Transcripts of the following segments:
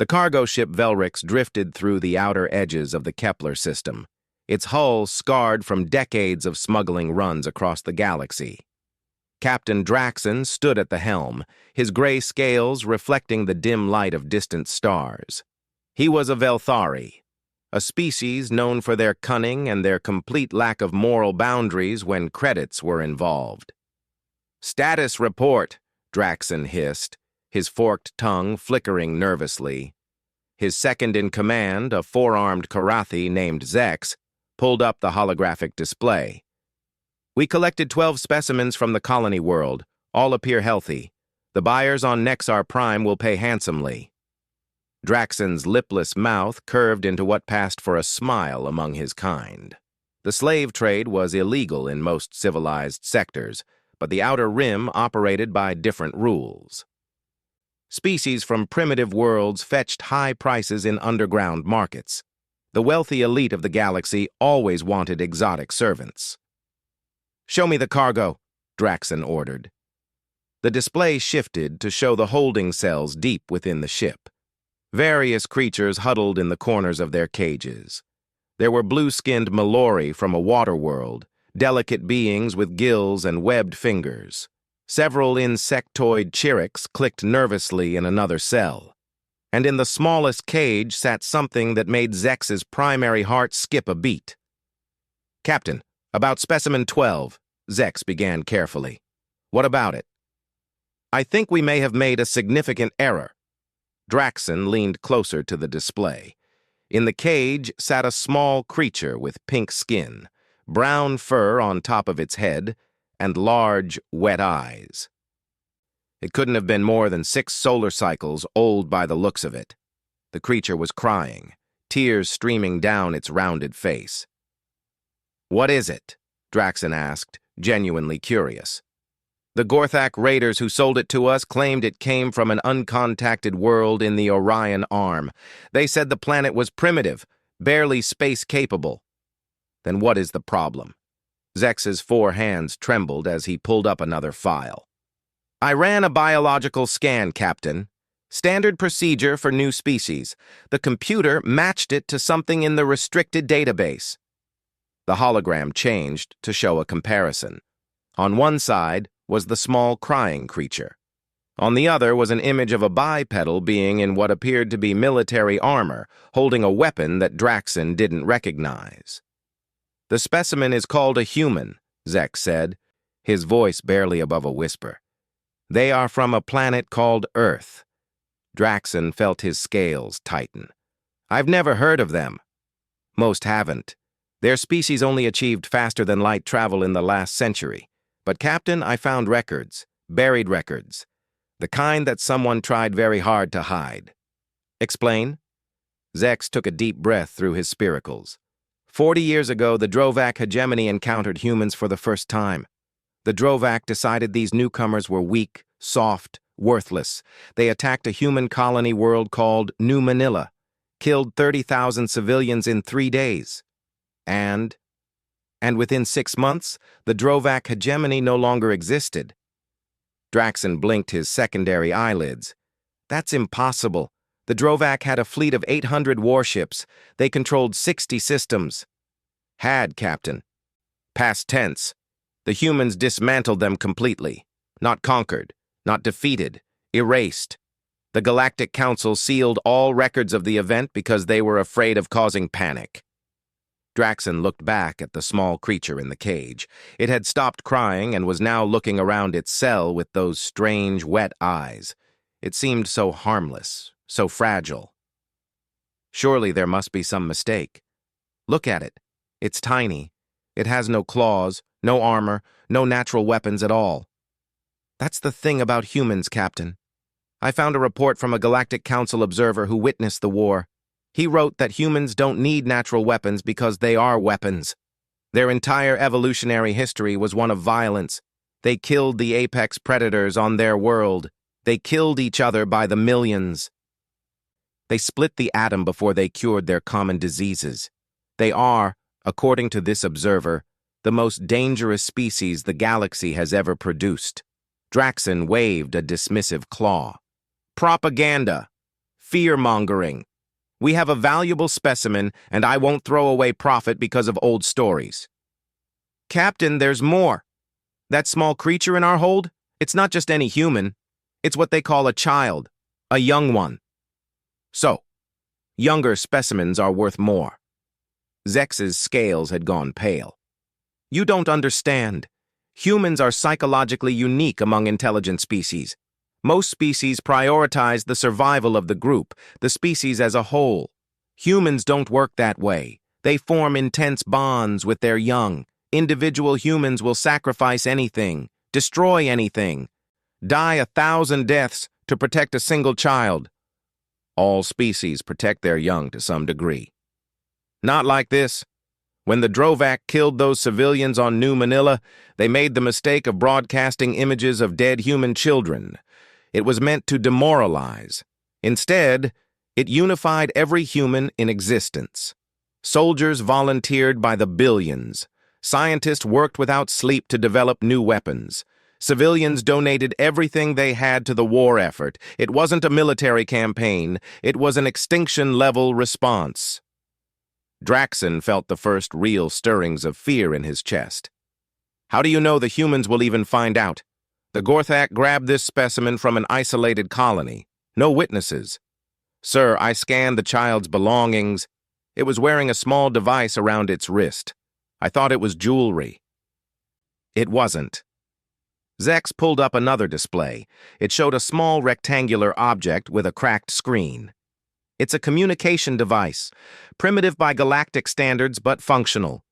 The cargo ship Velrix drifted through the outer edges of the Kepler system, its hull scarred from decades of smuggling runs across the galaxy. Captain Draxon stood at the helm, his gray scales reflecting the dim light of distant stars. He was a Velthari, a species known for their cunning and their complete lack of moral boundaries when credits were involved. "Status report," Draxon hissed, his forked tongue flickering nervously. His second-in-command, a four-armed Karathi named Zex, pulled up the holographic display. "We collected 12 specimens from the colony world. All appear healthy. The buyers on Nexar Prime will pay handsomely." Draxon's lipless mouth curved into what passed for a smile among his kind. The slave trade was illegal in most civilized sectors, but the Outer Rim operated by different rules. Species from primitive worlds fetched high prices in underground markets. The wealthy elite of the galaxy always wanted exotic servants. "Show me the cargo," Draxon ordered. The display shifted to show the holding cells deep within the ship. Various creatures huddled in the corners of their cages. There were blue-skinned Malori from a water world, delicate beings with gills and webbed fingers. Several insectoid chirics clicked nervously in another cell. And in the smallest cage sat something that made Zex's primary heart skip a beat. "Captain, about specimen 12, Zex began carefully. "What about it?" "I think we may have made a significant error." Draxon leaned closer to the display. In the cage sat a small creature with pink skin, brown fur on top of its head, and large, wet eyes. It couldn't have been more than 6 solar cycles old by the looks of it. The creature was crying, tears streaming down its rounded face. "What is it?" Draxon asked, genuinely curious. "The Gorthak raiders who sold it to us claimed it came from an uncontacted world in the Orion Arm. They said the planet was primitive, barely space-capable." "Then what is the problem?" Zex's 4 hands trembled as he pulled up another file. "I ran a biological scan, Captain. Standard procedure for new species. The computer matched it to something in the restricted database." The hologram changed to show a comparison. On one side was the small crying creature. On the other was an image of a bipedal being in what appeared to be military armor, holding a weapon that Draxon didn't recognize. "The specimen is called a human," Zex said, his voice barely above a whisper. "They are from a planet called Earth." Draxon felt his scales tighten. "I've never heard of them." "Most haven't. Their species only achieved faster-than-light travel in the last century. But, Captain, I found records, buried records, the kind that someone tried very hard to hide." "Explain?" Zex took a deep breath through his spiracles. 40 years ago, the Drovak hegemony encountered humans for the first time. The Drovak decided these newcomers were weak, soft, worthless. They attacked a human colony world called New Manila, killed 30,000 civilians in 3 days. And within 6 months, the Drovak hegemony no longer existed. Draxon blinked his secondary eyelids. "That's impossible. The Drovak had a fleet of 800 warships. They controlled 60 systems." "Had, Captain. Past tense. The humans dismantled them completely. Not conquered, not defeated, erased. The Galactic Council sealed all records of the event because they were afraid of causing panic." Draxon looked back at the small creature in the cage. It had stopped crying and was now looking around its cell with those strange, wet eyes. It seemed so harmless, so fragile. "Surely there must be some mistake. Look at it. It's tiny. It has no claws, no armor, no natural weapons at all." "That's the thing about humans, Captain. I found a report from a Galactic Council observer who witnessed the war. He wrote that humans don't need natural weapons because they are weapons. Their entire evolutionary history was one of violence. They killed the apex predators on their world. They killed each other by the millions. They split the atom before they cured their common diseases. They are, according to this observer, the most dangerous species the galaxy has ever produced." Draxon waved a dismissive claw. "Propaganda. fear-mongering. We have a valuable specimen, and I won't throw away profit because of old stories. Captain, there's more. That small creature in our hold? It's not just any human. It's what they call a child, a young one. So, younger specimens are worth more. Zex's scales had gone pale. You don't understand. Humans are psychologically unique among intelligent species. Most species prioritize the survival of the group, the species as a whole. Humans don't work that way. They form intense bonds with their young. Individual humans will sacrifice anything, destroy anything, die 1,000 deaths to protect a single child. All species protect their young to some degree. Not like this. When the Drovac killed those civilians on New Manila, they made the mistake of broadcasting images of dead human children. It was meant to demoralize. Instead, it unified every human in existence. Soldiers volunteered by the billions. Scientists worked without sleep to develop new weapons. Civilians donated everything they had to the war effort. It wasn't a military campaign. It was an extinction-level response. Draxon felt the first real stirrings of fear in his chest. How do you know the humans will even find out? The Gorthak grabbed this specimen from an isolated colony. No witnesses. Sir, I scanned the child's belongings. It was wearing a small device around its wrist. I thought it was jewelry. It wasn't. Zex pulled up another display. It showed a small rectangular object with a cracked screen. It's a communication device, primitive by galactic standards but functional.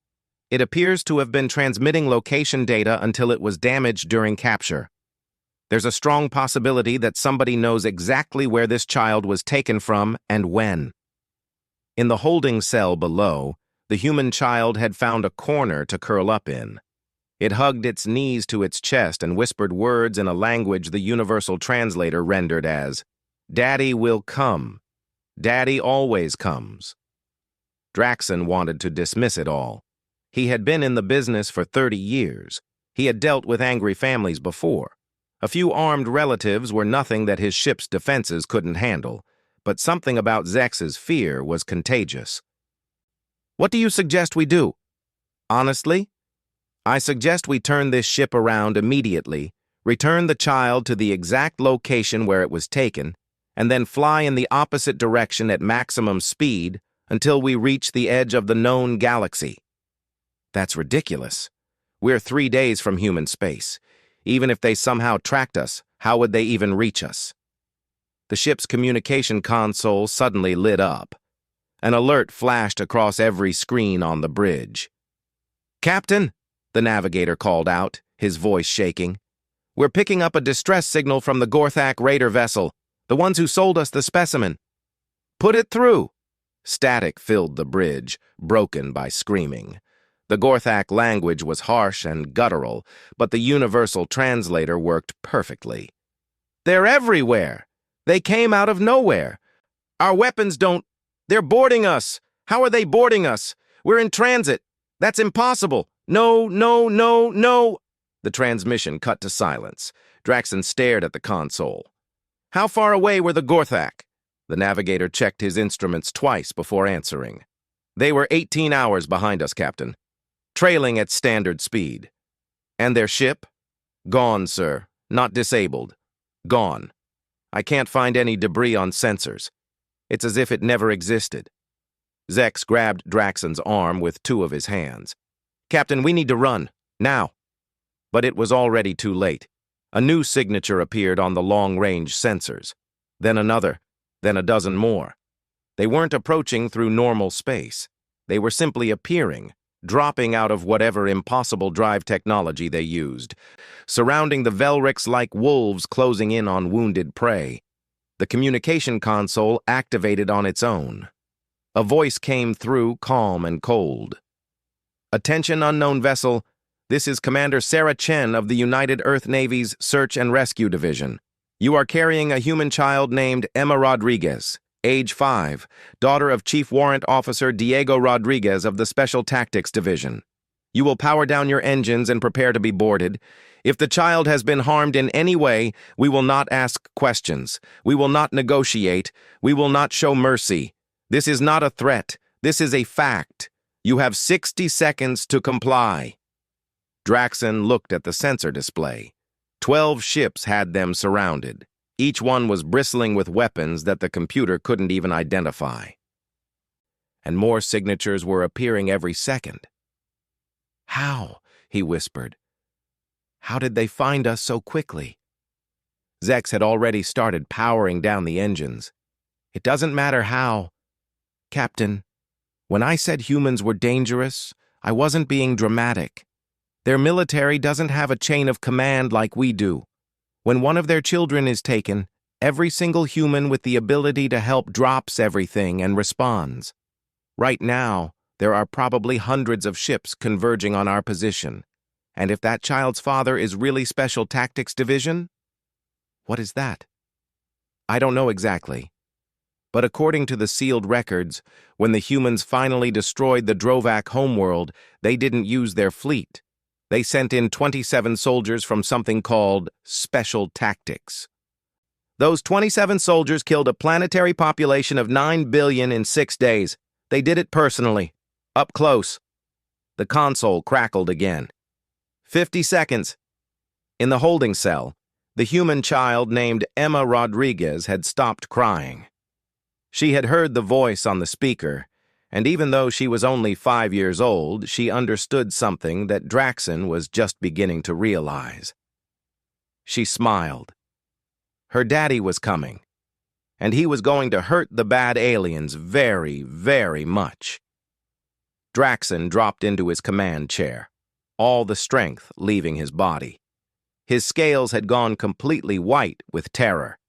It appears to have been transmitting location data until it was damaged during capture. There's a strong possibility that somebody knows exactly where this child was taken from and when. In the holding cell below, the human child had found a corner to curl up in. It hugged its knees to its chest and whispered words in a language the universal translator rendered as, "Daddy will come. Daddy always comes." Draxon wanted to dismiss it all. He had been in the business for 30 years. He had dealt with angry families before. A few armed relatives were nothing that his ship's defenses couldn't handle, but something about Zex's fear was contagious. What do you suggest we do? Honestly, I suggest we turn this ship around immediately, return the child to the exact location where it was taken, and then fly in the opposite direction at maximum speed until we reach the edge of the known galaxy. That's ridiculous. We're 3 days from human space. Even if they somehow tracked us, how would they even reach us? The ship's communication console suddenly lit up. An alert flashed across every screen on the bridge. "Captain," the navigator called out, his voice shaking. "We're picking up a distress signal from the Gorthak raider vessel, the ones who sold us the specimen." "Put it through." Static filled the bridge, broken by screaming. The Gorthak language was harsh and guttural, but the universal translator worked perfectly. "They're everywhere. They came out of nowhere. Our weapons don't... They're boarding us. How are they boarding us? We're in transit. That's impossible. No, no, no, no." The transmission cut to silence. Draxon stared at the console. "How far away were the Gorthak?" The navigator checked his instruments twice before answering. "They were 18 hours behind us, Captain. Trailing at standard speed." "And their ship?" "Gone, sir. Not disabled. Gone. I can't find any debris on sensors. It's as if it never existed." Zex grabbed Draxon's arm with 2 of his hands. "Captain, we need to run. Now." But it was already too late. A new signature appeared on the long-range sensors. Then another. Then a dozen more. They weren't approaching through normal space. They were simply appearing, dropping out of whatever impossible drive technology they used, surrounding the Velrics like wolves closing in on wounded prey. The communication console activated on its own. A voice came through, calm and cold. "Attention, unknown vessel. This is Commander Sarah Chen of the United Earth Navy's Search and Rescue Division. You are carrying a human child named Emma Rodriguez, age 5, daughter of Chief Warrant Officer Diego Rodriguez of the Special Tactics Division. You will power down your engines and prepare to be boarded. If the child has been harmed in any way, we will not ask questions. We will not negotiate. We will not show mercy. This is not a threat. This is a fact. You have 60 seconds to comply." Draxon looked at the sensor display. 12 ships had them surrounded. Each one was bristling with weapons that the computer couldn't even identify. And more signatures were appearing every second. "How?" he whispered. "How did they find us so quickly?" Zex had already started powering down the engines. "It doesn't matter how. Captain, when I said humans were dangerous, I wasn't being dramatic. Their military doesn't have a chain of command like we do. When one of their children is taken, every single human with the ability to help drops everything and responds. Right now, there are probably hundreds of ships converging on our position. And if that child's father is really Special Tactics Division? What is that?" "I don't know exactly. But according to the sealed records, when the humans finally destroyed the Drovak homeworld, they didn't use their fleet. They sent in 27 soldiers from something called Special Tactics. Those 27 soldiers killed a planetary population of 9 billion in 6 days. They did it personally, up close." The console crackled again. 50 seconds. In the holding cell, the human child named Emma Rodriguez had stopped crying. She had heard the voice on the speaker, and even though she was only 5 years old, she understood something that Draxon was just beginning to realize. She smiled. Her daddy was coming, and he was going to hurt the bad aliens very, very much. Draxon dropped into his command chair, all the strength leaving his body. His scales had gone completely white with terror.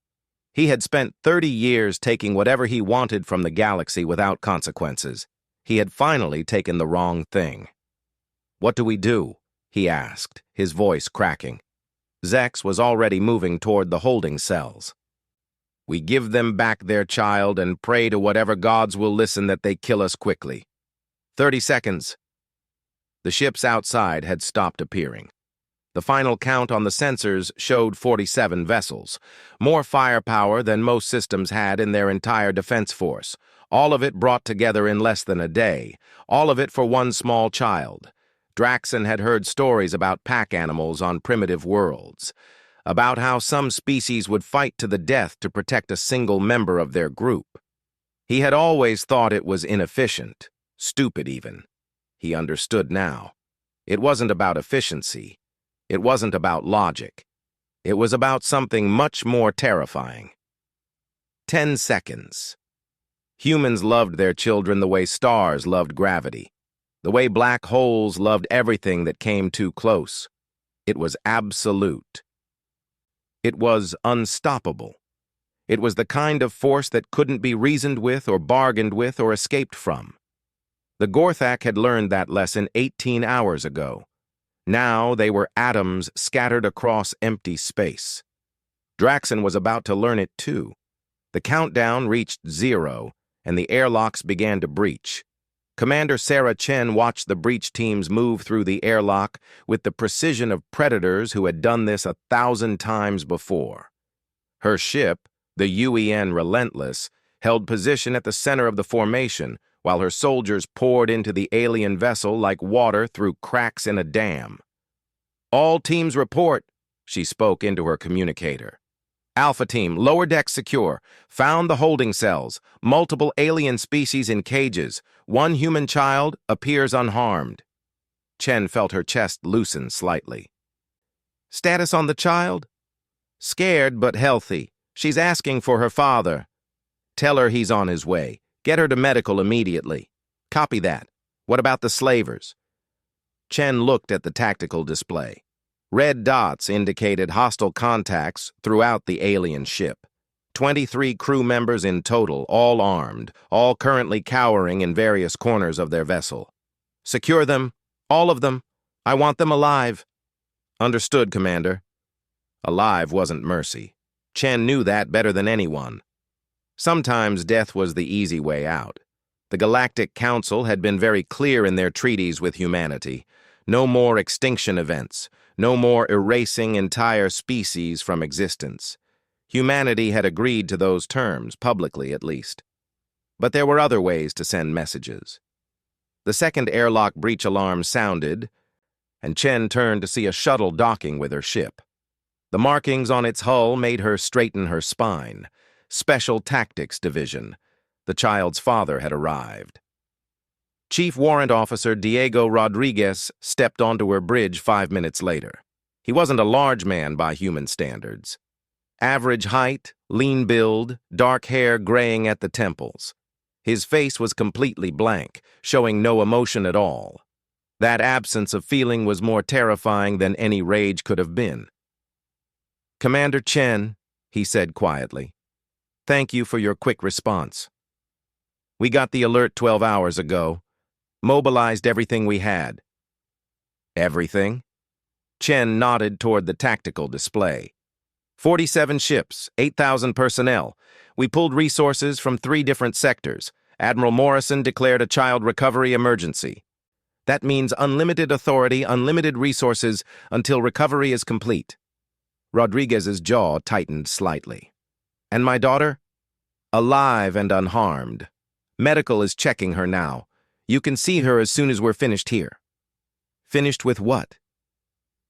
He had spent 30 years taking whatever he wanted from the galaxy without consequences. He had finally taken the wrong thing. "What do we do?" he asked, his voice cracking. Zex was already moving toward the holding cells. "We give them back their child and pray to whatever gods will listen that they kill us quickly. 30 seconds. The ships outside had stopped appearing. The final count on the sensors showed 47 vessels, more firepower than most systems had in their entire defense force, all of it brought together in less than a day, all of it for one small child. Draxon had heard stories about pack animals on primitive worlds, about how some species would fight to the death to protect a single member of their group. He had always thought it was inefficient, stupid even. He understood now. It wasn't about efficiency. It wasn't about logic. It was about something much more terrifying. 10 seconds. Humans loved their children the way stars loved gravity, the way black holes loved everything that came too close. It was absolute. It was unstoppable. It was the kind of force that couldn't be reasoned with or bargained with or escaped from. The Gorthak had learned that lesson 18 hours ago. Now they were atoms scattered across empty space. Draxon was about to learn it too. The countdown reached 0, and the airlocks began to breach. Commander Sarah Chen watched the breach teams move through the airlock with the precision of predators who had done this 1,000 times before. Her ship, the UEN Relentless, held position at the center of the formation, while her soldiers poured into the alien vessel like water through cracks in a dam. "All teams report," she spoke into her communicator. "Alpha Team, lower deck secure. Found the holding cells. Multiple alien species in cages. One human child appears unharmed." Chen felt her chest loosen slightly. "Status on the child?" "Scared but healthy. She's asking for her father." "Tell her he's on his way. Get her to medical immediately." "Copy that. What about the slavers?" Chen looked at the tactical display. Red dots indicated hostile contacts throughout the alien ship. 23 crew members in total, all armed, all currently cowering in various corners of their vessel. "Secure them, all of them. I want them alive." "Understood, Commander." Alive wasn't mercy. Chen knew that better than anyone. Sometimes death was the easy way out. The Galactic Council had been very clear in their treaties with humanity. No more extinction events. No more erasing entire species from existence. Humanity had agreed to those terms, publicly at least. But there were other ways to send messages. The second airlock breach alarm sounded, and Chen turned to see a shuttle docking with her ship. The markings on its hull made her straighten her spine. Special Tactics Division. The child's father had arrived. Chief Warrant Officer Diego Rodriguez stepped onto her bridge 5 minutes later. He wasn't a large man by human standards. Average height, lean build, dark hair graying at the temples. His face was completely blank, showing no emotion at all. That absence of feeling was more terrifying than any rage could have been. "Commander Chen," he said quietly, "thank you for your quick response. We got the alert 12 hours ago. Mobilized everything we had." "Everything?" Chen nodded toward the tactical display. 47 ships, 8,000 personnel. We pulled resources from 3 different sectors. Admiral Morrison declared a child recovery emergency. That means unlimited authority, unlimited resources until recovery is complete. Rodriguez's jaw tightened slightly. "And my daughter?" "Alive and unharmed. Medical is checking her now. You can see her as soon as we're finished here." "Finished with what?"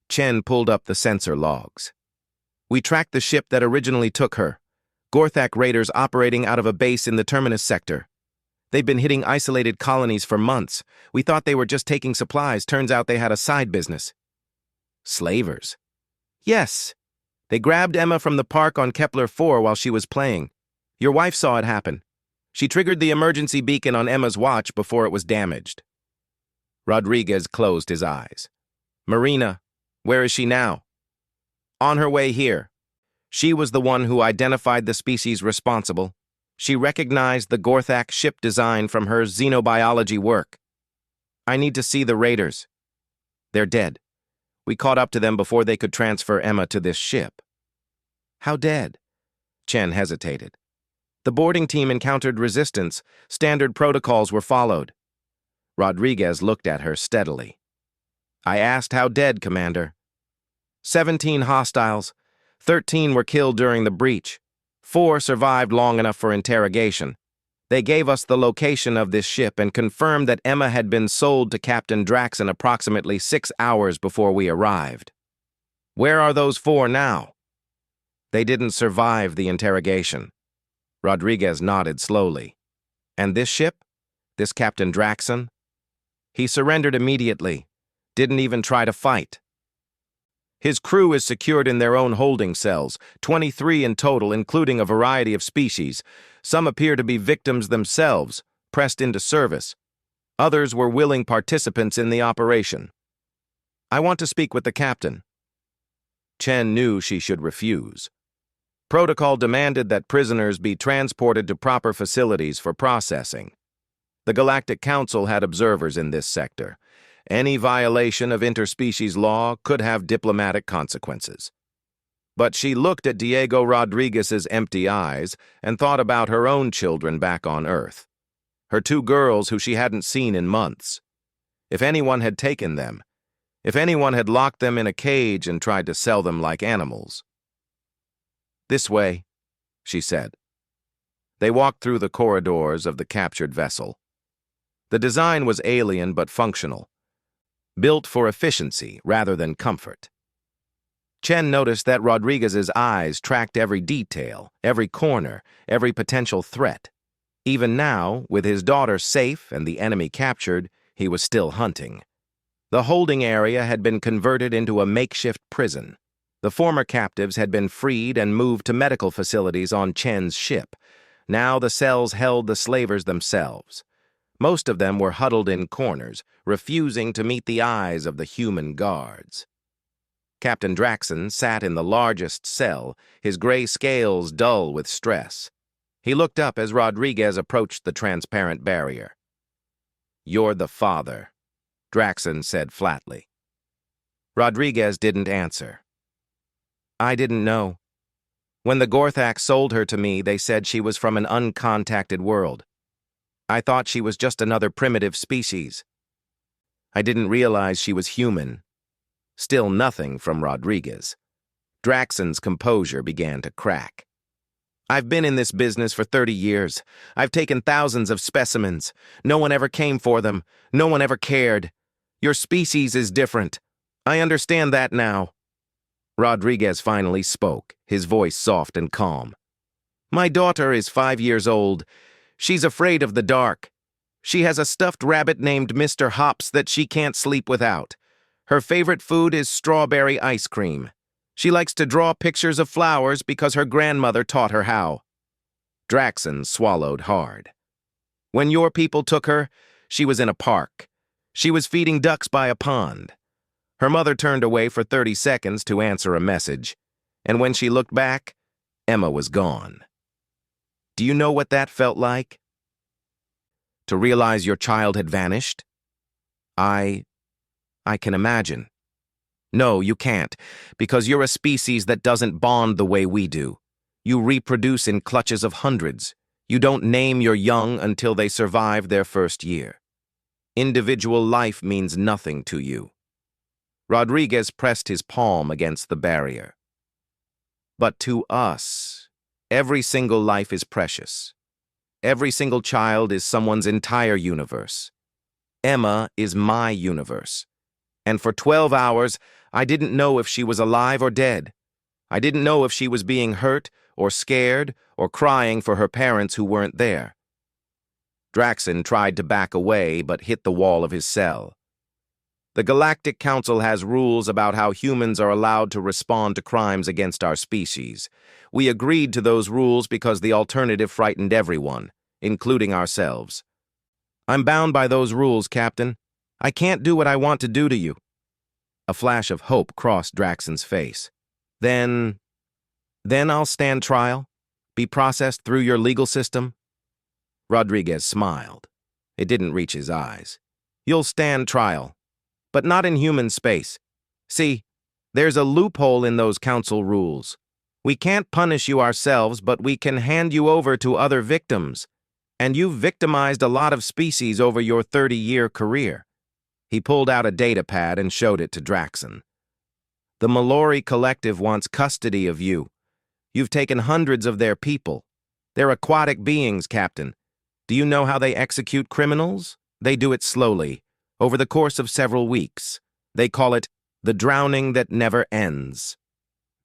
Chen pulled up the sensor logs. "We tracked the ship that originally took her. Gorthak raiders operating out of a base in the Terminus sector. They've been hitting isolated colonies for months. We thought they were just taking supplies. Turns out they had a side business." "Slavers?" "Yes. They grabbed Emma from the park on Kepler 4 while she was playing. Your wife saw it happen. She triggered the emergency beacon on Emma's watch before it was damaged." Rodriguez closed his eyes. "Marina, where is she now?" "On her way here. She was the one who identified the species responsible. She recognized the Gorthak ship design from her xenobiology work. I need to see the raiders. They're dead. We caught up to them before they could transfer Emma to this ship." "How dead?" Chen hesitated. "The boarding team encountered resistance. Standard protocols were followed." Rodriguez looked at her steadily. "I asked how dead, Commander." 17 hostiles. 13 were killed during the breach. 4 survived long enough for interrogation. They gave us the location of this ship and confirmed that Emma had been sold to Captain Draxon approximately 6 hours before we arrived. Where are those 4 now? They didn't survive the interrogation. Rodriguez nodded slowly. And this ship? This Captain Draxon? He surrendered immediately. Didn't even try to fight. His crew is secured in their own holding cells, 23 in total, including a variety of species. Some appear to be victims themselves, pressed into service. Others were willing participants in the operation. I want to speak with the captain. Chen knew she should refuse. Protocol demanded that prisoners be transported to proper facilities for processing. The Galactic Council had observers in this sector. Any violation of interspecies law could have diplomatic consequences. But she looked at Diego Rodriguez's empty eyes and thought about her own children back on Earth. Her 2 girls who she hadn't seen in months. If anyone had taken them, if anyone had locked them in a cage and tried to sell them like animals. "This way," she said. They walked through the corridors of the captured vessel. The design was alien but functional, built for efficiency rather than comfort. Chen noticed that Rodriguez's eyes tracked every detail, every corner, every potential threat. Even now, with his daughter safe and the enemy captured, he was still hunting. The holding area had been converted into a makeshift prison. The former captives had been freed and moved to medical facilities on Chen's ship. Now the cells held the slavers themselves. Most of them were huddled in corners, refusing to meet the eyes of the human guards. Captain Draxon sat in the largest cell, his gray scales dull with stress. He looked up as Rodriguez approached the transparent barrier. "You're the father," Draxon said flatly. Rodriguez didn't answer. "I didn't know. When the Gorthak sold her to me, they said she was from an uncontacted world. I thought she was just another primitive species." I didn't realize she was human. Still nothing from Rodriguez. Draxon's composure began to crack. I've been in this business for 30 years. I've taken thousands of specimens. No one ever came for them. No one ever cared. Your species is different. I understand that now. Rodriguez finally spoke, his voice soft and calm. My daughter is 5 years old. She's afraid of the dark. She has a stuffed rabbit named Mr. Hops that she can't sleep without. Her favorite food is strawberry ice cream. She likes to draw pictures of flowers because her grandmother taught her how. Draxon swallowed hard. When your people took her, she was in a park. She was feeding ducks by a pond. Her mother turned away for 30 seconds to answer a message, and when she looked back, Emma was gone. Do you know what that felt like? To realize your child had vanished? I can imagine. No, you can't, because you're a species that doesn't bond the way we do. You reproduce in clutches of hundreds. You don't name your young until they survive their first year. Individual life means nothing to you. Rodriguez pressed his palm against the barrier. But to us, every single life is precious. Every single child is someone's entire universe. Emma is my universe. And for 12 hours, I didn't know if she was alive or dead. I didn't know if she was being hurt or scared or crying for her parents who weren't there. Draxon tried to back away but hit the wall of his cell. The Galactic Council has rules about how humans are allowed to respond to crimes against our species. We agreed to those rules because the alternative frightened everyone, including ourselves. I'm bound by those rules, Captain. I can't do what I want to do to you. A flash of hope crossed Draxon's face. Then I'll stand trial? Be processed through your legal system? Rodriguez smiled. It didn't reach his eyes. You'll stand trial, but not in human space. See, there's a loophole in those council rules. We can't punish you ourselves, but we can hand you over to other victims. And you've victimized a lot of species over your 30-year career. He pulled out a data pad and showed it to Draxon. The Mallory Collective wants custody of you. You've taken hundreds of their people. They're aquatic beings, Captain. Do you know how they execute criminals? They do it slowly, over the course of several weeks. They call it the drowning that never ends.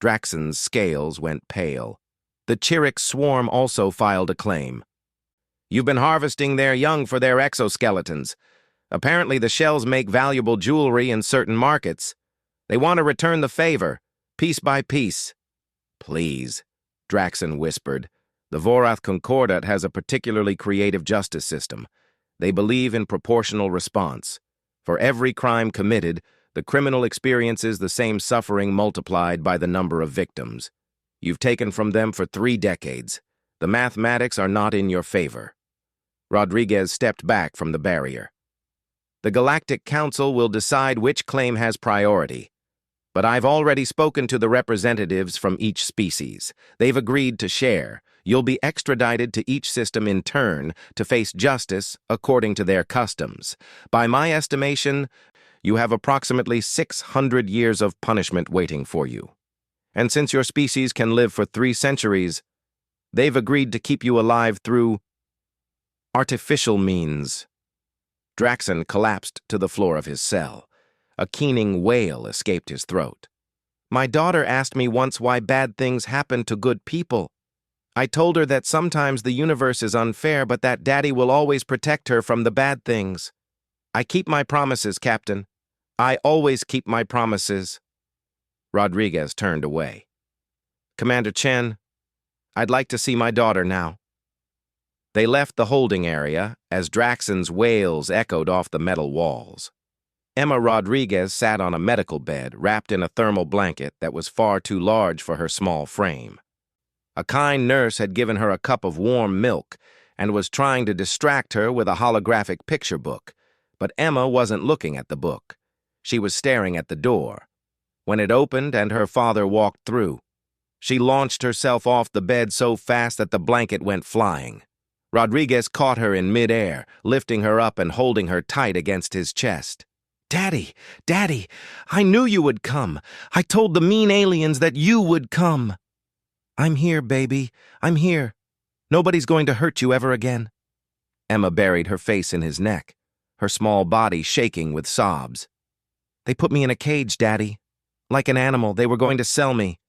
Draxon's scales went pale. The Chirrix swarm also filed a claim. You've been harvesting their young for their exoskeletons. Apparently the shells make valuable jewelry in certain markets. They want to return the favor, piece by piece. Please, Draxon whispered. The Vorath Concordat has a particularly creative justice system. They believe in proportional response. For every crime committed, the criminal experiences the same suffering multiplied by the number of victims. You've taken from them for 3 decades. The mathematics are not in your favor. Rodriguez stepped back from the barrier. The Galactic Council will decide which claim has priority. But I've already spoken to the representatives from each species. They've agreed to share. You'll be extradited to each system in turn to face justice according to their customs. By my estimation, you have approximately 600 years of punishment waiting for you. And since your species can live for 3 centuries, they've agreed to keep you alive through artificial means. Draxon collapsed to the floor of his cell. A keening wail escaped his throat. My daughter asked me once why bad things happen to good people. I told her that sometimes the universe is unfair, but that Daddy will always protect her from the bad things. I keep my promises, Captain. I always keep my promises. Rodriguez turned away. Commander Chen, I'd like to see my daughter now. They left the holding area as Draxon's wails echoed off the metal walls. Emma Rodriguez sat on a medical bed wrapped in a thermal blanket that was far too large for her small frame. A kind nurse had given her a cup of warm milk and was trying to distract her with a holographic picture book, but Emma wasn't looking at the book. She was staring at the door. When it opened and her father walked through, she launched herself off the bed so fast that the blanket went flying. Rodriguez caught her in midair, lifting her up and holding her tight against his chest. Daddy, Daddy, I knew you would come. I told the mean aliens that you would come. I'm here, baby. I'm here. Nobody's going to hurt you ever again. Emma buried her face in his neck, her small body shaking with sobs. They put me in a cage, Daddy. Like an animal, they were going to sell me.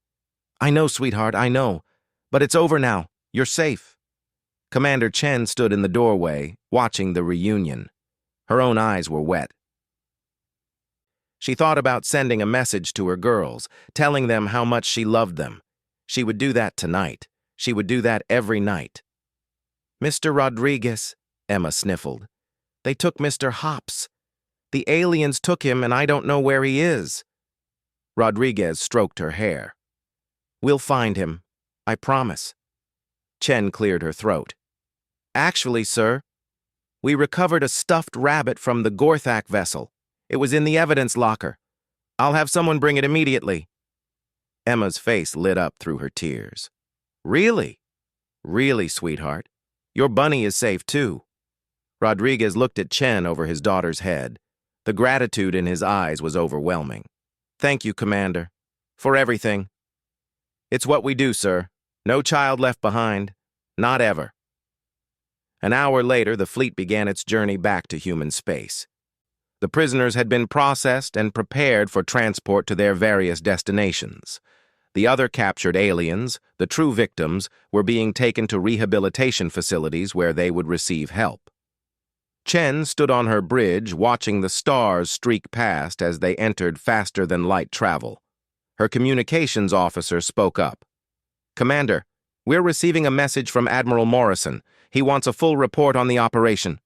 I know, sweetheart, I know. But it's over now. You're safe. Commander Chen stood in the doorway, watching the reunion. Her own eyes were wet. She thought about sending a message to her girls, telling them how much she loved them. She would do that tonight. She would do that every night. Mr. Rodriguez, Emma sniffled. They took Mr. Hops. The aliens took him and I don't know where he is. Rodriguez stroked her hair. We'll find him. I promise. Chen cleared her throat. Actually, sir, we recovered a stuffed rabbit from the Gorthak vessel. It was in the evidence locker. I'll have someone bring it immediately. Emma's face lit up through her tears. Really? Really, sweetheart. Your bunny is safe, too. Rodriguez looked at Chen over his daughter's head. The gratitude in his eyes was overwhelming. Thank you, Commander. For everything. It's what we do, sir. No child left behind. Not ever. An hour later, the fleet began its journey back to human space. The prisoners had been processed and prepared for transport to their various destinations. The other captured aliens, the true victims, were being taken to rehabilitation facilities where they would receive help. Chen stood on her bridge watching the stars streak past as they entered faster-than-light travel. Her communications officer spoke up. Commander, we're receiving a message from Admiral Morrison. He wants a full report on the operation.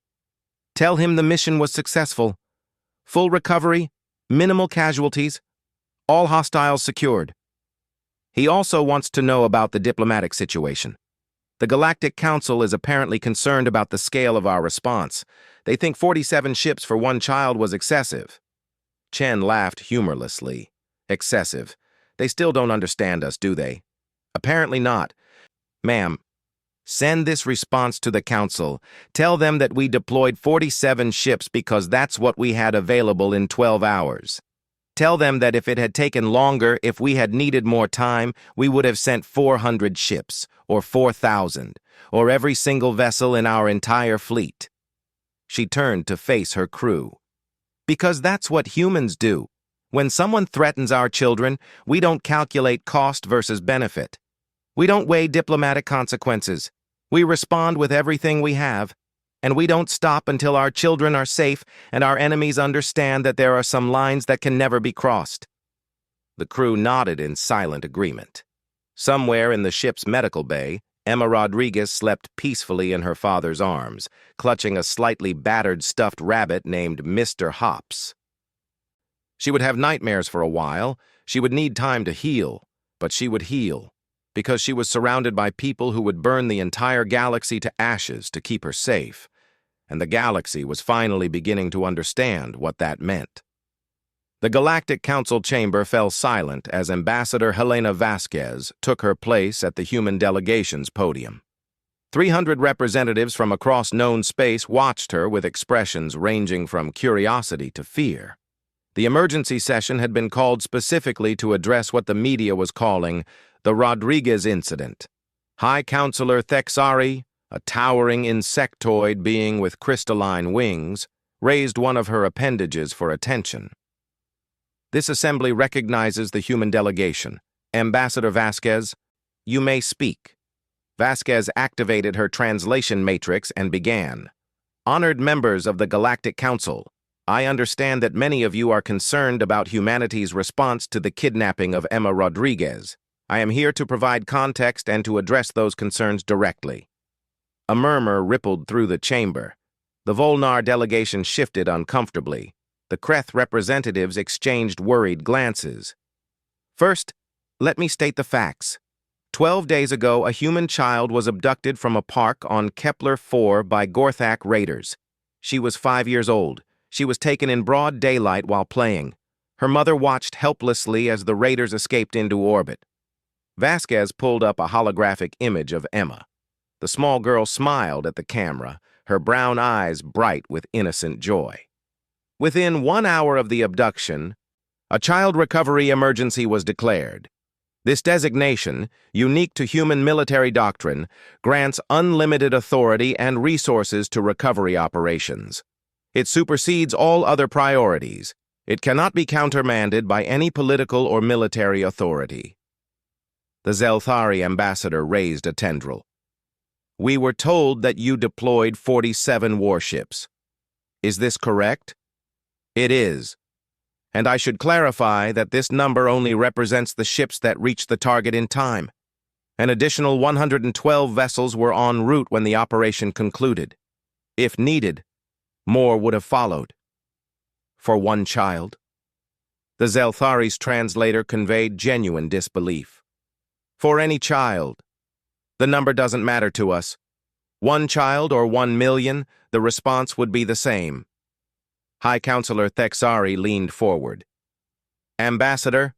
Tell him the mission was successful. Full recovery, minimal casualties, all hostiles secured. He also wants to know about the diplomatic situation. The Galactic Council is apparently concerned about the scale of our response. They think 47 ships for one child was excessive. Chen laughed humorlessly. Excessive. They still don't understand us, do they? Apparently not. Ma'am, send this response to the Council. Tell them that we deployed 47 ships because that's what we had available in 12 hours. Tell them that if it had taken longer, if we had needed more time, we would have sent 400 ships, or 4,000, or every single vessel in our entire fleet. She turned to face her crew. Because that's what humans do. When someone threatens our children, we don't calculate cost versus benefit. We don't weigh diplomatic consequences. We respond with everything we have, and we don't stop until our children are safe and our enemies understand that there are some lines that can never be crossed. The crew nodded in silent agreement. Somewhere in the ship's medical bay, Emma Rodriguez slept peacefully in her father's arms, clutching a slightly battered stuffed rabbit named Mr. Hops. She would have nightmares for a while. She would need time to heal, but she would heal, because she was surrounded by people who would burn the entire galaxy to ashes to keep her safe, and the galaxy was finally beginning to understand what that meant. The Galactic Council chamber fell silent as Ambassador Helena Vasquez took her place at the human delegation's podium. 300 representatives from across known space watched her with expressions ranging from curiosity to fear. The emergency session had been called specifically to address what the media was calling the Rodriguez incident. High Counselor Thexari, a towering insectoid being with crystalline wings, raised one of her appendages for attention. This assembly recognizes the human delegation. Ambassador Vasquez, you may speak. Vasquez activated her translation matrix and began. Honored members of the Galactic Council, I understand that many of you are concerned about humanity's response to the kidnapping of Emma Rodriguez. I am here to provide context and to address those concerns directly. A murmur rippled through the chamber. The Volnar delegation shifted uncomfortably. The Kreth representatives exchanged worried glances. First, let me state the facts. 12 days ago, a human child was abducted from a park on Kepler 4 by Gorthak raiders. She was 5 years old. She was taken in broad daylight while playing. Her mother watched helplessly as the raiders escaped into orbit. Vasquez pulled up a holographic image of Emma. The small girl smiled at the camera, her brown eyes bright with innocent joy. Within 1 hour of the abduction, a child recovery emergency was declared. This designation, unique to human military doctrine, grants unlimited authority and resources to recovery operations. It supersedes all other priorities. It cannot be countermanded by any political or military authority. The Zelthari ambassador raised a tendril. We were told that you deployed 47 warships. Is this correct? It is. And I should clarify that this number only represents the ships that reached the target in time. An additional 112 vessels were en route when the operation concluded. If needed, more would have followed. For one child. The Zelthari's translator conveyed genuine disbelief. For any child. The number doesn't matter to us. 1 child or 1 million, the response would be the same. High Counselor Thexari leaned forward. Ambassador,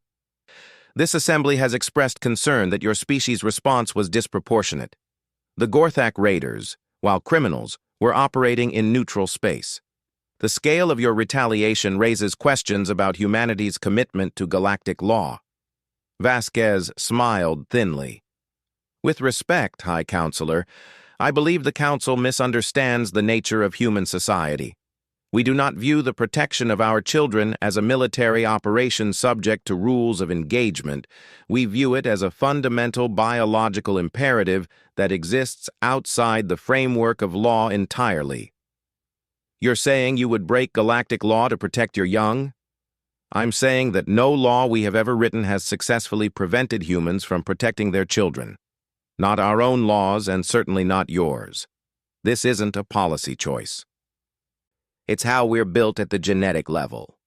this assembly has expressed concern that your species' response was disproportionate. The Gorthak raiders, while criminals, were operating in neutral space. The scale of your retaliation raises questions about humanity's commitment to galactic law. Vasquez smiled thinly. With respect, High Counselor, I believe the Council misunderstands the nature of human society. We do not view the protection of our children as a military operation subject to rules of engagement. We view it as a fundamental biological imperative that exists outside the framework of law entirely. You're saying you would break galactic law to protect your young? I'm saying that no law we have ever written has successfully prevented humans from protecting their children. Not our own laws, and certainly not yours. This isn't a policy choice. It's how we're built at the genetic level.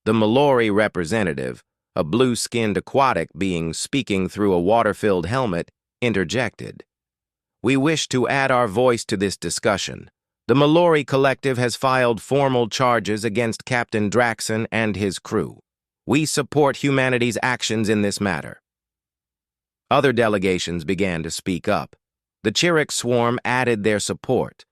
The Mallory representative, a blue-skinned aquatic being speaking through a water-filled helmet, interjected. We wish to add our voice to this discussion. The Mallory Collective has filed formal charges against Captain Draxon and his crew. We support humanity's actions in this matter. Other delegations began to speak up. The Chirrut swarm added their support.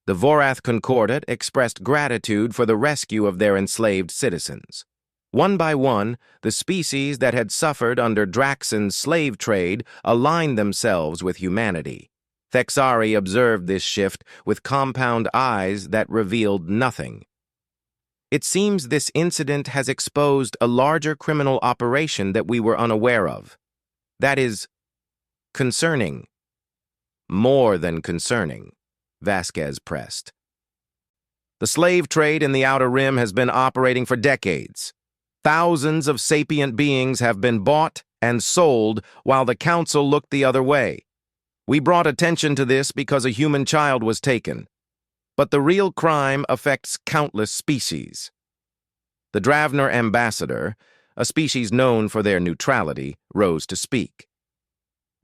The Vorath Concordat expressed gratitude for the rescue of their enslaved citizens. One by one, the species that had suffered under Draxon's slave trade aligned themselves with humanity. Thexari observed this shift with compound eyes that revealed nothing. It seems this incident has exposed a larger criminal operation that we were unaware of. That is concerning. More than concerning. Vasquez pressed. The slave trade in the Outer Rim has been operating for decades. Thousands of sapient beings have been bought and sold while the Council looked the other way. We brought attention to this because a human child was taken. But the real crime affects countless species. The Dravner ambassador, a species known for their neutrality, rose to speak.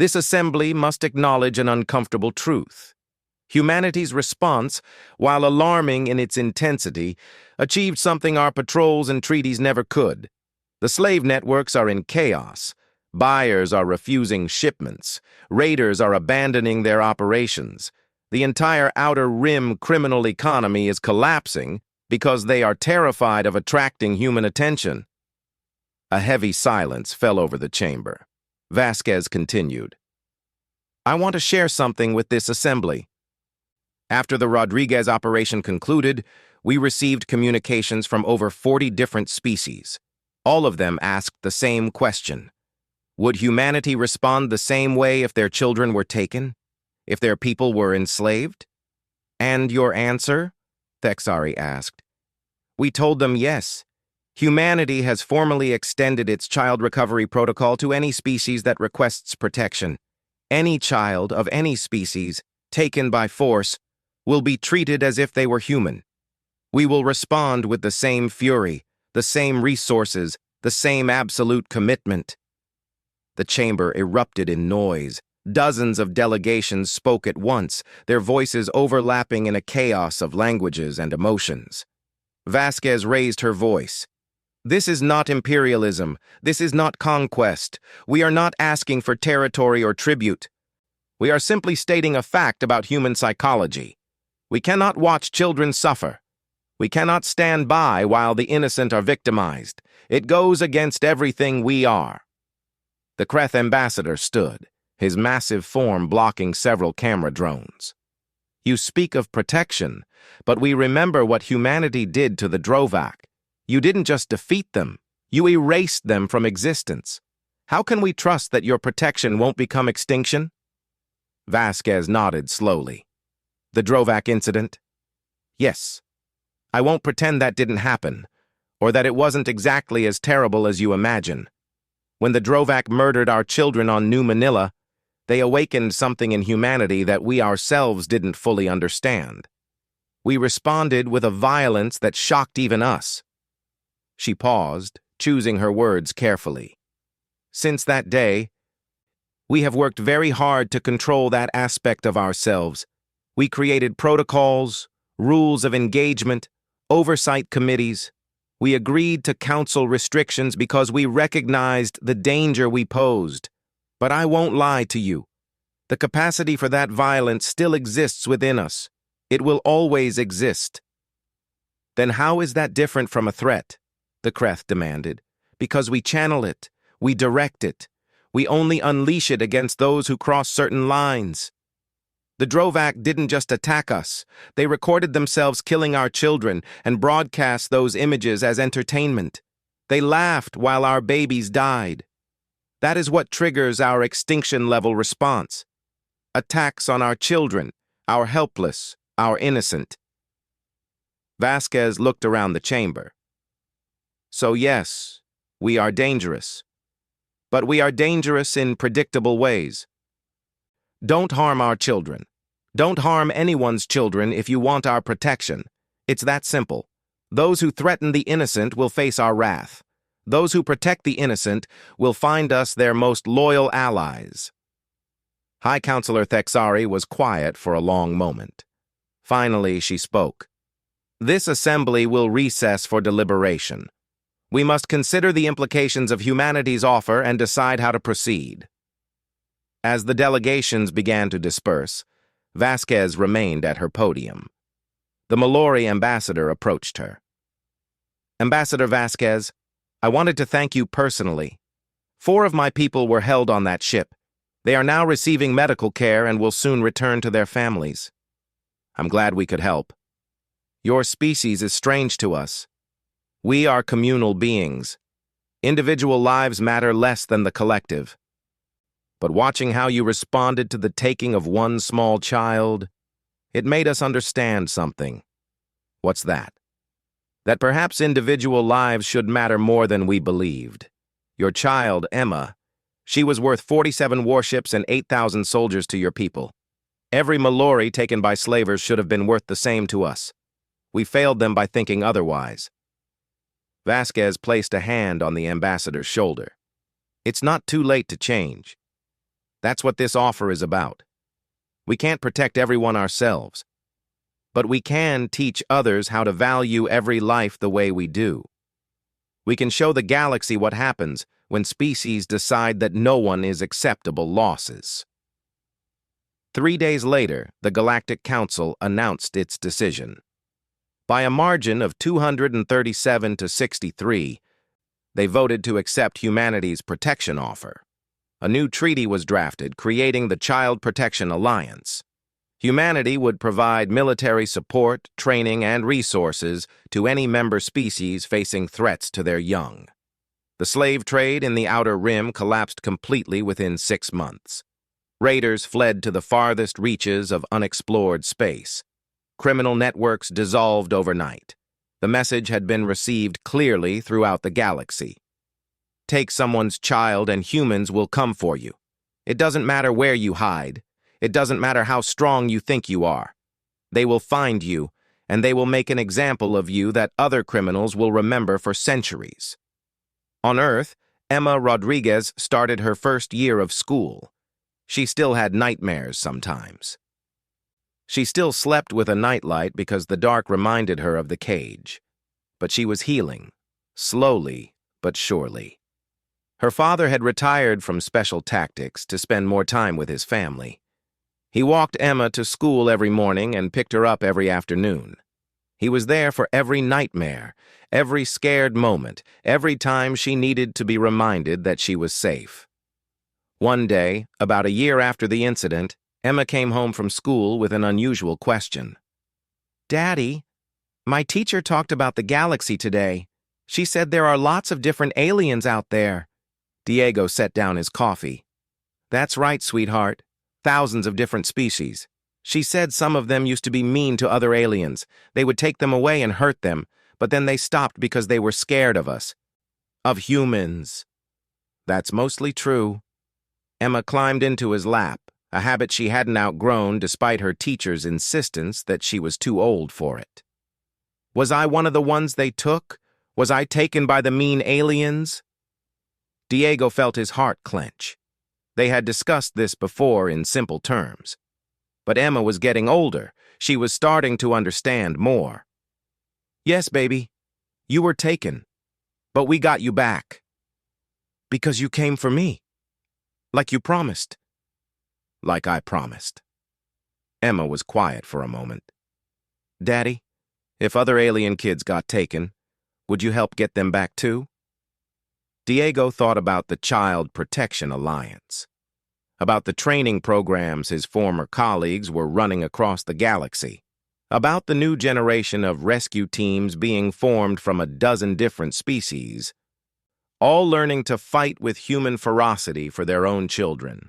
This assembly must acknowledge an uncomfortable truth. Humanity's response, while alarming in its intensity, achieved something our patrols and treaties never could. The slave networks are in chaos. Buyers are refusing shipments. Raiders are abandoning their operations. The entire Outer Rim criminal economy is collapsing because they are terrified of attracting human attention. A heavy silence fell over the chamber. Vasquez continued. I want to share something with this assembly. After the Rodriguez operation concluded, we received communications from over 40 different species. All of them asked the same question. Would humanity respond the same way if their children were taken? If their people were enslaved? And your answer? Thexari asked. We told them yes. Humanity has formally extended its child recovery protocol to any species that requests protection. Any child of any species, taken by force, will be treated as if they were human. We will respond with the same fury, the same resources, the same absolute commitment. The chamber erupted in noise. Dozens of delegations spoke at once, their voices overlapping in a chaos of languages and emotions. Vasquez raised her voice. This is not imperialism. This is not conquest. We are not asking for territory or tribute. We are simply stating a fact about human psychology. We cannot watch children suffer. We cannot stand by while the innocent are victimized. It goes against everything we are. The Kreth ambassador stood, his massive form blocking several camera drones. You speak of protection, but we remember what humanity did to the Drovak. You didn't just defeat them, you erased them from existence. How can we trust that your protection won't become extinction? Vasquez nodded slowly. The Drovak incident? Yes. I won't pretend that didn't happen, or that it wasn't exactly as terrible as you imagine. When the Drovak murdered our children on New Manila, they awakened something in humanity that we ourselves didn't fully understand. We responded with a violence that shocked even us. She paused, choosing her words carefully. Since that day, we have worked very hard to control that aspect of ourselves. We created protocols, rules of engagement, oversight committees. We agreed to council restrictions because we recognized the danger we posed. But I won't lie to you. The capacity for that violence still exists within us. It will always exist. Then how is that different from a threat? The Kreth demanded. Because we channel it, we direct it. We only unleash it against those who cross certain lines. The Drovak didn't just attack us. They recorded themselves killing our children and broadcast those images as entertainment. They laughed while our babies died. That is what triggers our extinction-level response. Attacks on our children, our helpless, our innocent. Vasquez looked around the chamber. So yes, we are dangerous. But we are dangerous in predictable ways. Don't harm our children. Don't harm anyone's children if you want our protection. It's that simple. Those who threaten the innocent will face our wrath. Those who protect the innocent will find us their most loyal allies. High Counselor Thexari was quiet for a long moment. Finally, she spoke. This assembly will recess for deliberation. We must consider the implications of humanity's offer and decide how to proceed. As the delegations began to disperse, Vasquez remained at her podium. The Mallory ambassador approached her. Ambassador Vasquez, I wanted to thank you personally. 4 of my people were held on that ship. They are now receiving medical care and will soon return to their families. I'm glad we could help. Your species is strange to us. We are communal beings. Individual lives matter less than the collective. But watching how you responded to the taking of one small child, it made us understand something. What's that? That perhaps individual lives should matter more than we believed. Your child, Emma, she was worth 47 warships and 8,000 soldiers to your people. Every Mallory taken by slavers should have been worth the same to us. We failed them by thinking otherwise. Vasquez placed a hand on the ambassador's shoulder. It's not too late to change. That's what this offer is about. We can't protect everyone ourselves, but we can teach others how to value every life the way we do. We can show the galaxy what happens when species decide that no one is acceptable losses. 3 days later, the Galactic Council announced its decision. By a margin of 237 to 63, they voted to accept humanity's protection offer. A new treaty was drafted, creating the Child Protection Alliance. Humanity would provide military support, training, and resources to any member species facing threats to their young. The slave trade in the Outer Rim collapsed completely within 6 months. Raiders fled to the farthest reaches of unexplored space. Criminal networks dissolved overnight. The message had been received clearly throughout the galaxy. Take someone's child and humans will come for you. It doesn't matter where you hide. It doesn't matter how strong you think you are. They will find you, and they will make an example of you that other criminals will remember for centuries. On Earth, Emma Rodriguez started her first year of school. She still had nightmares sometimes. She still slept with a nightlight because the dark reminded her of the cage. But she was healing, slowly but surely. Her father had retired from special tactics to spend more time with his family. He walked Emma to school every morning and picked her up every afternoon. He was there for every nightmare, every scared moment, every time she needed to be reminded that she was safe. One day, about a year after the incident, Emma came home from school with an unusual question. "Daddy, my teacher talked about the galaxy today. She said there are lots of different aliens out there." Diego set down his coffee. "That's right, sweetheart. Thousands of different species. She said some of them used to be mean to other aliens. They would take them away and hurt them, but then they stopped because they were scared of us. Of humans." "That's mostly true." Emma climbed into his lap, a habit she hadn't outgrown despite her teacher's insistence that she was too old for it. "Was I one of the ones they took? Was I taken by the mean aliens?" Diego felt his heart clench. They had discussed this before in simple terms. But Emma was getting older. She was starting to understand more. "Yes, baby. You were taken. But we got you back. Because you came for me. Like you promised." "Like I promised." Emma was quiet for a moment. "Daddy, if other alien kids got taken, would you help get them back too?" Diego thought about the Child Protection Alliance, about the training programs his former colleagues were running across the galaxy, about the new generation of rescue teams being formed from a dozen different species, all learning to fight with human ferocity for their own children.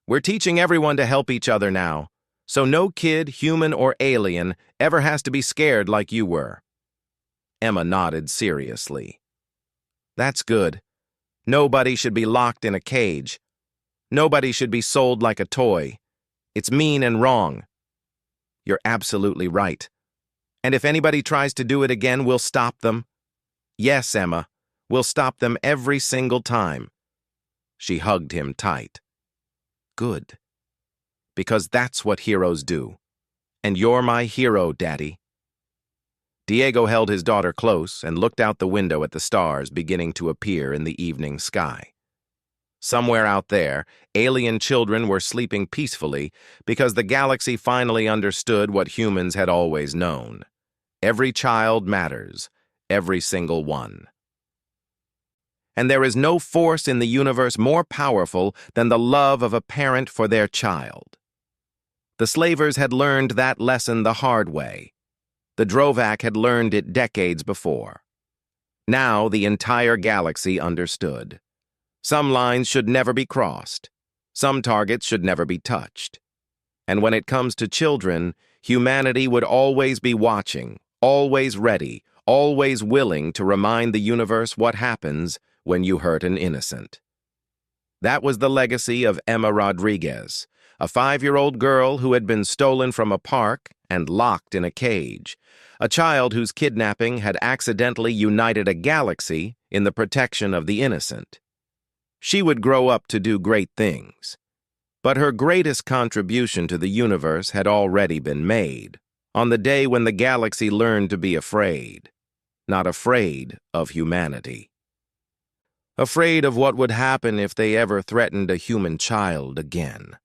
"We're teaching everyone to help each other now, so no kid, human or alien, ever has to be scared like you were." Emma nodded seriously. "That's good. Nobody should be locked in a cage. Nobody should be sold like a toy. It's mean and wrong." "You're absolutely right. And if anybody tries to do it again, we'll stop them." "Yes, Emma. We'll stop them every single time." She hugged him tight. "Good. Because that's what heroes do. And you're my hero, Daddy." Diego held his daughter close and looked out the window at the stars beginning to appear in the evening sky. Somewhere out there, alien children were sleeping peacefully because the galaxy finally understood what humans had always known. Every child matters, every single one. And there is no force in the universe more powerful than the love of a parent for their child. The slavers had learned that lesson the hard way. The Drovak had learned it decades before. Now the entire galaxy understood. Some lines should never be crossed. Some targets should never be touched. And when it comes to children, humanity would always be watching, always ready, always willing to remind the universe what happens when you hurt an innocent. That was the legacy of Emma Rodriguez, a 5-year-old girl who had been stolen from a park and locked in a cage, a child whose kidnapping had accidentally united a galaxy in the protection of the innocent. She would grow up to do great things. But her greatest contribution to the universe had already been made, on the day when the galaxy learned to be afraid, not afraid of humanity. Afraid of what would happen if they ever threatened a human child again.